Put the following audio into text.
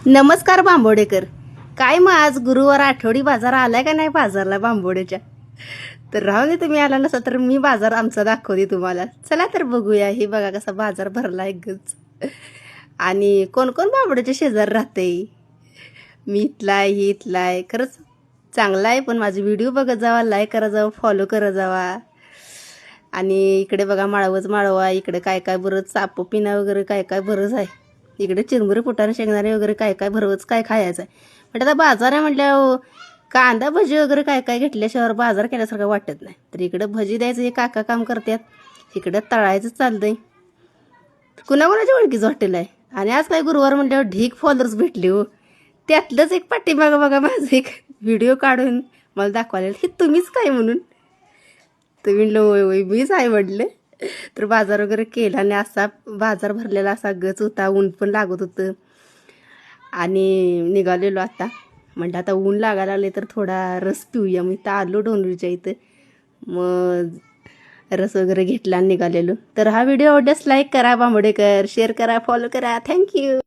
नमस्कार बांबोडेकर. काय मग आज गुरुवार आठवडी बाजार आलाय का नाही बाजारला बांबोडेच्या? तर राहू दे, तुम्ही आला नसा तर मी बाजार आमचा दाखवते तुम्हाला. चला तर बघूया. हे बघा कसा बाजार भरला गच. आणि कोण कोण बांबोडेच्या शेजार राहते. मी इथला आहे, ही इथला आहे. खरंच चांगला आहे. पण माझे व्हिडिओ बघत जावा, लाईक करा जावा, फॉलो करा जावा. आणि इकडे बघा माळवच माळवा. इकडे काय काय बरंच साप पिना वगैरे काय काय बरंच आहे. इकडे चिरमुरे फुटाणे शेंगदाणे वगैरे काय काय भरवच काय खायचं आहे. पण आता बाजार आहे म्हटल्यावर कांदा भजी वगैरे काय काय घेतल्याशिवाय बाजार केल्यासारखं वाटत नाही. तर इकडं भजी द्यायचं हे काका काम करतात, इकडं तळायचं चालतंय. कुणाकुणाच्या ओळखीचं हॉटेल आहे. आणि आज काय गुरुवार म्हटल्यावर ढीक फॉलोअर्स भेटले हो. त्यातलंच एक पाठीमागं बघा माझं एक व्हिडिओ काढून मला दाखवायला हे तुम्हीच काय म्हणून. तर म्हणलं होय होय मीच आहे म्हटलं. तर बाजार वगैरे केला आणि असा बाजार भरलेला असा गच होता. ऊन पण लागत होतं आणि निघालेलो आता. म्हणलं आता ऊन लागायला लागले तर थोडा रस पिऊया. मी तर आलो डोंगरीच्या इथं. मग रस वगैरे घेतला आणि निघालेलो. तर हा व्हिडिओ आवडल्यास लाईक करा बांबोडेकर, शेअर करा, फॉलो करा. थँक्यू.